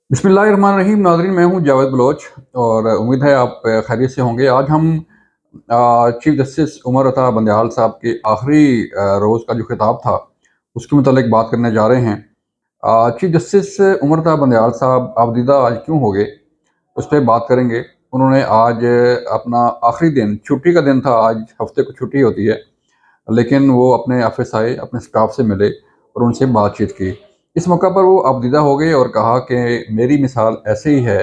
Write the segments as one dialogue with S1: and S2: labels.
S1: बिस्मिल्लाहिर्रहमानिर्रहीम। नाज़रीन, मैं हूँ जावेद बलोच और उम्मीद है आप खैरियत से होंगे। आज हम चीफ जस्टिस उमर अता बंदयाल साहब के आखिरी रोज़ का जो खिताब था, उसके मुतालिक बात करने जा रहे हैं। चीफ जस्टिस उमर अता बंदयाल साहब आबदीदा आज क्यों हो गए, उस पर बात करेंगे। उन्होंने आज अपना आखिरी दिन, छुट्टी का दिन था, आज हफ्ते को छुट्टी होती है, लेकिन वो अपने ऑफिस आए, अपने स्टाफ से मिले और उनसे बातचीत की। इस मौका पर वो अबदीदा हो गए और कहा कि मेरी मिसाल ऐसे ही है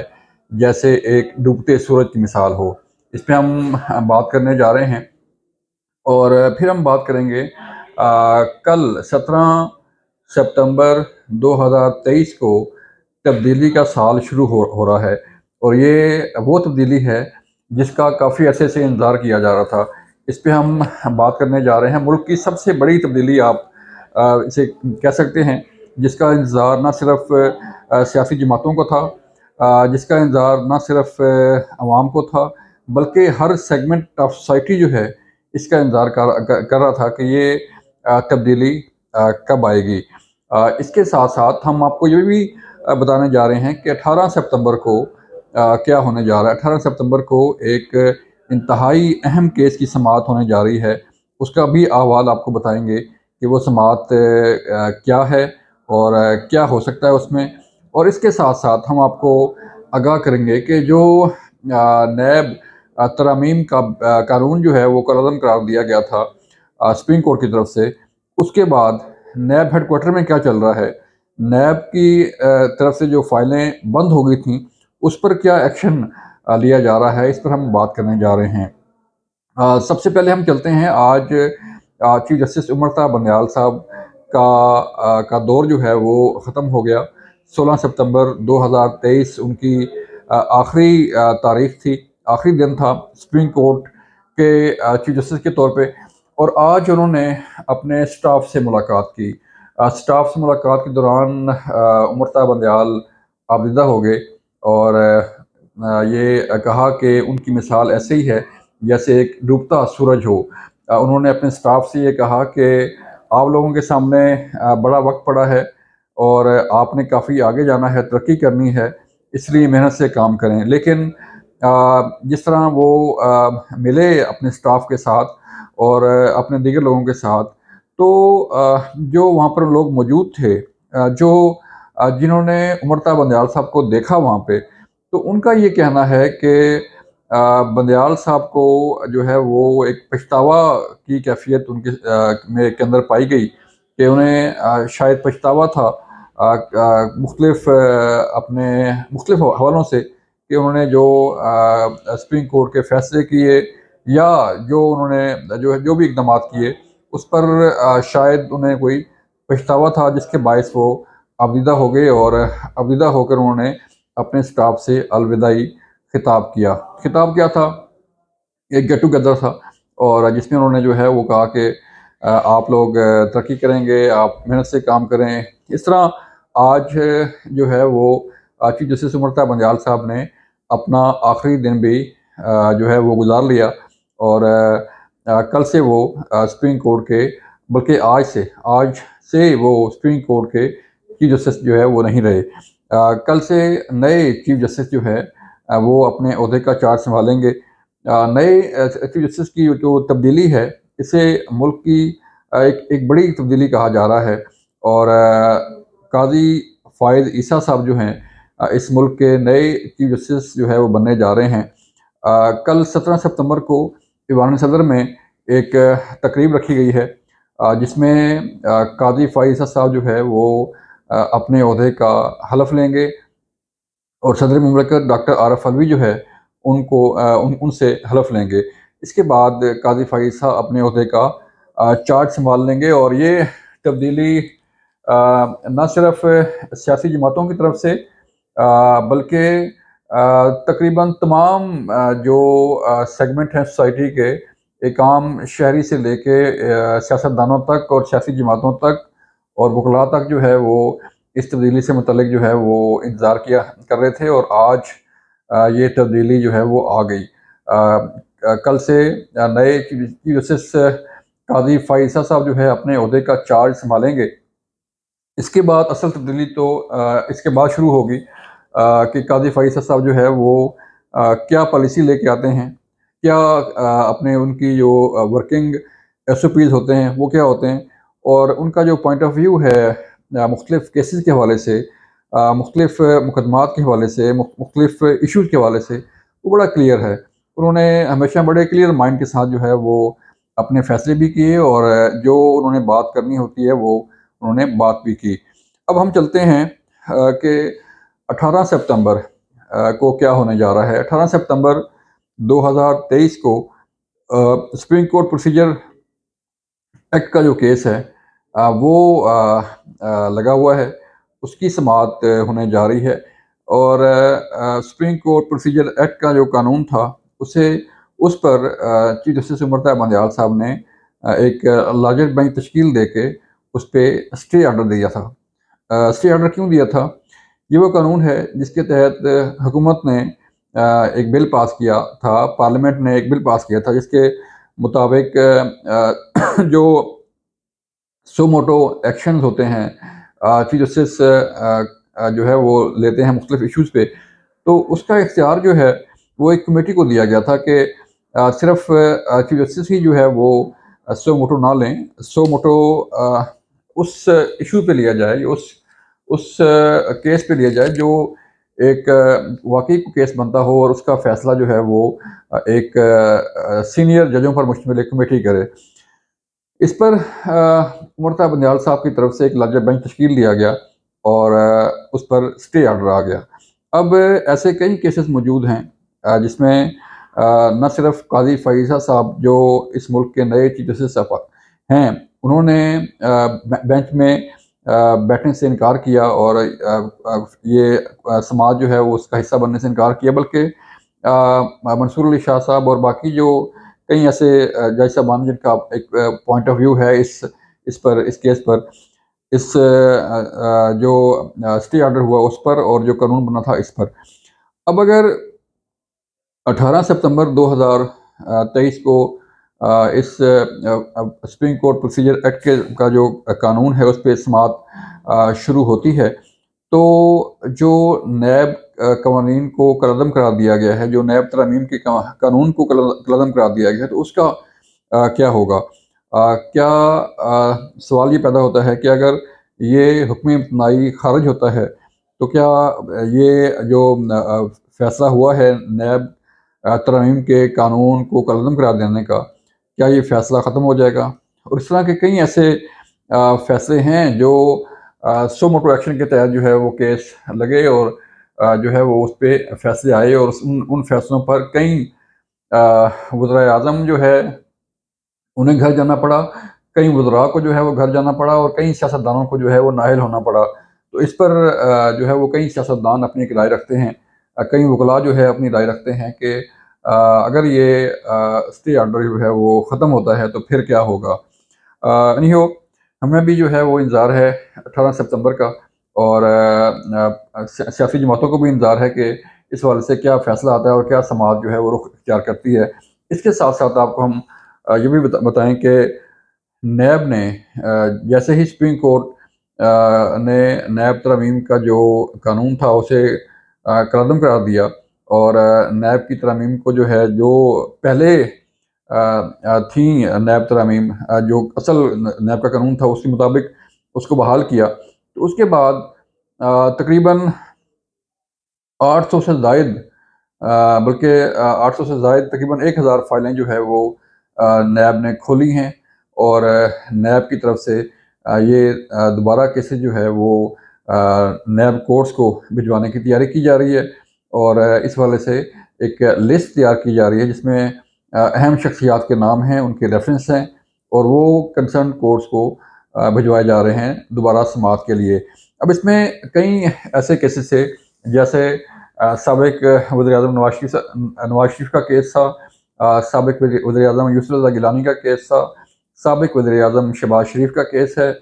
S1: जैसे एक डूबते सूरज की मिसाल हो। इस पे हम बात करने जा रहे हैं और फिर हम बात करेंगे कल 17 सितंबर 2023 को तब्दीली का साल शुरू हो रहा है और ये वो तब्दीली है जिसका काफ़ी अरसे से इंतज़ार किया जा रहा था। इस पे हम बात करने जा रहे हैं मुल्क की सबसे बड़ी तब्दीली, आप इसे कह सकते हैं, जिसका इंतज़ार ना सिर्फ सियासी जमातों को था, जिसका इंतज़ार ना सिर्फ आवाम को था, बल्कि हर सेगमेंट ऑफ सोसाइटी जो है इसका इंतज़ार कर रहा था कि ये तब्दीली कब आएगी। इसके साथ साथ हम आपको ये भी बताने जा रहे हैं कि 18 सितंबर को क्या होने जा रहा है। 18 सितंबर को एक इंतहाई अहम केस की समाअत होने जा रही है। उसका भी अहवाल आपको बताएंगे कि वो समाअत क्या है और क्या हो सकता है उसमें। और इसके साथ साथ हम आपको आगाह करेंगे कि जो नैब तरमीम का कानून जो है वो कलअदम करार दिया गया था सुप्रीम कोर्ट की तरफ से, उसके बाद नैब हेडक्वार्टर में क्या चल रहा है, नैब की तरफ से जो फाइलें बंद हो गई थी उस पर क्या एक्शन लिया जा रहा है, इस पर हम बात करने जा रहे हैं। सबसे पहले हम चलते हैं आज चीफ जस्टिस उमर अता बंदयाल साहब का दौर जो है वो ख़त्म हो गया। 16 सितंबर 2023 उनकी आखिरी तारीख थी, आखिरी दिन था सुप्रीम कोर्ट के चीफ जस्टिस के तौर पे। और आज उन्होंने अपने स्टाफ से मुलाकात की। स्टाफ से मुलाकात के दौरान उमर अता बंदयाल आबदीदा हो गए और ये कहा कि उनकी मिसाल ऐसे ही है जैसे एक डूबता सूरज हो। उन्होंने अपने स्टाफ से ये कहा कि आप लोगों के सामने बड़ा वक्त पड़ा है और आपने काफ़ी आगे जाना है, तरक्की करनी है, इसलिए मेहनत से काम करें। लेकिन जिस तरह वो मिले अपने स्टाफ के साथ और अपने दीगर लोगों के साथ, तो जो वहाँ पर लोग मौजूद थे, जो जिन्होंने उमर अता बंदयाल साहब को देखा वहाँ पे, तो उनका ये कहना है कि बंदयाल साहब को जो है वो एक पछतावा की कैफियत उनके में के अंदर पाई गई कि उन्हें शायद पछतावा था मुख्तलिफ अपने मुख्तलिफ हवालों से कि उन्होंने जो सुप्रीम कोर्ट के फैसले किए या जो उन्होंने जो भी इकदाम किए उस पर शायद उन्हें कोई पछतावा था जिसके बायस वो आबदीदा हो गए और आबदीदा होकर उन्होंने अपने स्टाफ से अलविदाई खिताब किया। खिताब क्या था? एक गेट टुगेदर था और जिसमें उन्होंने जो है वो कहा कि आप लोग तरक्की करेंगे, आप मेहनत से काम करें। इस तरह आज जो है वो चीफ जस्टिस उमर अता बंदयाल साहब ने अपना आखिरी दिन भी जो है वो गुजार लिया और कल से वो सुप्रीम कोर्ट के, बल्कि आज से वो सुप्रीम कोर्ट के चीफ जस्टिस जो है वो नहीं रहे। कल से नए चीफ जस्टिस जो है वो अपने ओहदे का चार्ज संभालेंगे। नए चीफ जस्टिस की जो तब्दीली है, इसे मुल्क की एक बड़ी तब्दीली कहा जा रहा है और काज़ी फ़ाइज़ ईसा साहब जो हैं इस मुल्क के नए चीफ जस्टिस जो है वो बनने जा रहे हैं। कल 17 सितंबर को ईवान सदर में एक तकरीब रखी गई है जिसमें काज़ी फ़ाइज़ ईसा साहब जो है वो अपने ओहदे का हलफ़ लेंगे और सदर मुमलिकत डॉक्टर आरिफ अलवी जो है उनको उनसे हलफ लेंगे। इसके बाद काज़ी फ़ाइज़ साहब अपने ओहदे का चार्ज संभाल लेंगे और ये तब्दीली ना सिर्फ सियासी जमातों की तरफ से बल्कि तकरीबन तमाम जो सेगमेंट हैं सोसाइटी के, एक आम शहरी से लेके सियासतदानों तक और सियासी जमातों तक और वकला तक जो है वो इस तब्दीली से मुतल्लिक जो है वो इंतज़ार किया कर रहे थे और आज ये तब्दीली जो है वो आ गई। कल से नए चीफ जस्टिस काज़ी फ़ाइज़ साहब जो है अपने ओहदे का चार्ज संभालेंगे। इसके बाद असल तब्दीली तो इसके बाद शुरू होगी कि काजी फैसल साहब जो है वो क्या पॉलिसी लेके आते हैं, क्या अपने उनकी जो वर्किंग एसओपीज़ होते हैं वो क्या होते हैं, और उनका जो पॉइंट ऑफ व्यू है मुख्तलिफ़ केसेस के हवाले से, मुख्तलिफ़ मुकदमात के हवाले से, मुख्तलिफ़ इश्यूज़ के हवाले से, वो बड़ा क्लियर है। उन्होंने हमेशा बड़े क्लियर माइंड के साथ जो है वो अपने फैसले भी किए, और जो उन्होंने बात करनी होती है वो उन्होंने बात भी की। अब हम चलते हैं कि 18 सितंबर को क्या होने जा रहा है। 18 सितंबर 2023 को सुप्रीम कोर्ट प्रोसीजर एक्ट का जो केस है वो लगा हुआ है, उसकी समाअत होने जा रही है, और सुप्रीम कोर्ट प्रोसीजर एक्ट का जो कानून था उसे उस पर चीफ जस्टिस उमर बंदयाल साहब ने एक लार्जर बेंच तश्कील दे के उस पर स्टे ऑर्डर दिया था। स्टे ऑर्डर क्यों दिया था? ये वो कानून है जिसके तहत हुकूमत ने एक बिल पास किया था, पार्लियामेंट ने एक बिल पास किया था जिसके मुताबिक जो सो मोटो एक्शंस होते हैं चीफ जस्टिस जो है वो लेते हैं मुख्तलिफ इश्यूज़ पे, तो उसका इख्तियार जो है वो एक कमेटी को दिया गया था कि सिर्फ चीफ जस्टिस ही जो है वो सो मोटो ना लें, सो मोटो उस इशू पे लिया जाए, उस केस पे लिया जाए जो एक वाकई को केस बनता हो, और उसका फैसला जो है वो एक सीनियर जजों पर मुश्तमिल एक कमेटी करे। इस पर उमर बंदयाल साहब की तरफ से एक लार्जर बेंच तश्कील दिया गया, और उस पर स्टे ऑर्डर आ गया। अब ऐसे कई केसेस मौजूद हैं जिसमें न सिर्फ काजी फ़ाइज़ा साहब जो इस मुल्क के नए चीफ जस्टिस साहब हैं, उन्होंने बेंच में बैठने से इनकार किया, और ये समाज जो है वो उसका हिस्सा बनने से इनकार किया, बल्कि मंसूर अली शाह साहब और बाकी जो कई ऐसे जज साहबान जिनका एक पॉइंट ऑफ व्यू है इस पर, इस केस पर, इस जो स्टे ऑर्डर हुआ उस पर, और जो कानून बना था इस पर। अब अगर 18 सितंबर 2023 को इस सुप्रीम कोर्ट प्रोसीजर एक्ट का जो कानून है उस पर समाअत शुरू होती है, तो जो नैब कवानीन को कलअदम करार दिया गया है, जो नैब तरमीम के कानून को कलअदम करार दिया गया है, तो उसका क्या होगा? क्या सवाल ये पैदा होता है कि अगर ये हुक्म इम्तनाई खारिज होता है, तो क्या ये जो फैसला हुआ है नैब तरमीम के कानून को कलअदम करार देने का, क्या ये फैसला ख़त्म हो जाएगा? और इस तरह के कई ऐसे फैसले हैं जो सो मोटो एक्शन के तहत जो है वो केस लगे, और जो है वो उस पे फैसले आए, और उन फैसलों पर कई वज़ीर-ए-आज़म जो है उन्हें घर जाना पड़ा, कई वज़रा को जो है वो घर जाना पड़ा, और कई सियासतदानों को जो है वो नाअहल होना पड़ा। तो इस पर जो है वो कई सियासतदान अपनी एक राय रखते हैं, कई वकला जो है अपनी राय रखते हैं कि अगर ये स्टे ऑर्डर जो है वो ख़त्म होता है तो फिर क्या होगा? एनीहो, हमें भी जो है वो इंतज़ार है 18 सितंबर का, और सियासी जमातों को भी इंतज़ार है कि इस हवाले से क्या फ़ैसला आता है और क्या समाअत जो है वो रुख इख्तियार करती है। इसके साथ-साथ आपको हम ये भी बताएँ कि नैब ने जैसे ही सुप्रीम कोर्ट ने नैब तरमीम का जो कानून था उसे कलअदम करार दिया, और नैब की तरमीम को जो है जो पहले थी नैब तरमीम जो असल नैब का कानून था उसके मुताबिक उसको बहाल किया, तो उसके बाद तकरीबन 800 से ज़ायद बल्कि 800 से ज़ायद तकरीबन 1000 फाइलें जो है वो नैब ने खोली हैं, और नैब की तरफ से ये दोबारा केसेस जो है वो नैब कोर्ट्स को भिजवाने की तैयारी की जा रही है, और इस हवाले से एक लिस्ट तैयार की जा रही है जिसमें अहम शख्सियात के नाम हैं, उनके रेफरेंस हैं, और वो कंसर्न कोर्ट्स को भिजवाए जा रहे हैं दोबारा समाअत के लिए। अब इसमें कई ऐसे केसेस थे, जैसे साबिक वज़ीर-ए-आज़म नवाज़ शरीफ का केस था, साबिक वज़ीर-ए-आज़म यूसुफ रज़ा गिलानी का केस था, साबिक वज़ीर-ए-आज़म शहबाज शरीफ का केस है,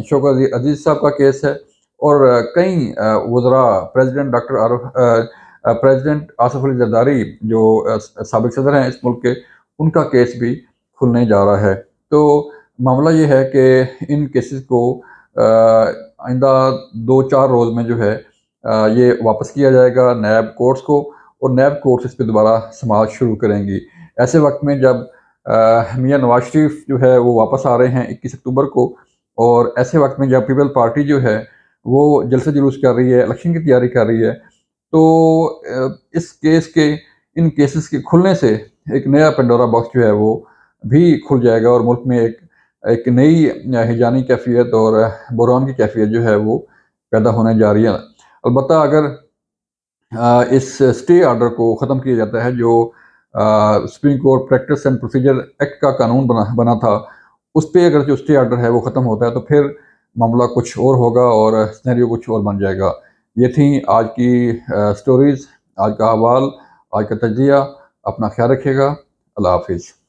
S1: शौकत अज़ीज़ साहब का केस है, और कई वज़रा प्रेसिडेंट आसिफ अली ज़रदारी जो साबिक सदर हैं इस मुल्क के, उनका केस भी खुलने जा रहा है। तो मामला ये है कि इन केसेस को आइंदा 2-4 रोज़ में जो है ये वापस किया जाएगा नैब कोर्ट्स को, और नैब कोर्ट्स इस पे दोबारा समाअत शुरू करेंगी। ऐसे वक़्त में जब मियाँ नवाज़ शरीफ जो है वो वापस आ रहे हैं 21 अक्टूबर को, और ऐसे वक़्त में जब पीपल पार्टी जो है वो जलसा जुलूस कर रही है, इलेक्शन की तैयारी कर रही है, तो इन केसेस के खुलने से एक नया पेंडोरा बॉक्स जो है वो भी खुल जाएगा, और मुल्क में एक एक नई हिजानी कैफ़ियत और बहरान की कैफ़ियत जो है वो पैदा होने जा रही है। अलबत्ता अगर इस स्टे ऑर्डर को ख़त्म किया जाता है जो supreme court practice and procedure act का कानून बना था, उस पे अगर जो स्टे ऑर्डर है वो ख़त्म होता है तो फिर मामला कुछ और होगा और सिनेरियो कुछ और बन जाएगा। ये थी आज की स्टोरीज़, आज का अहवाल, आज का तजिया। अपना ख्याल रखिएगा। अल्लाह हाफ़िज़।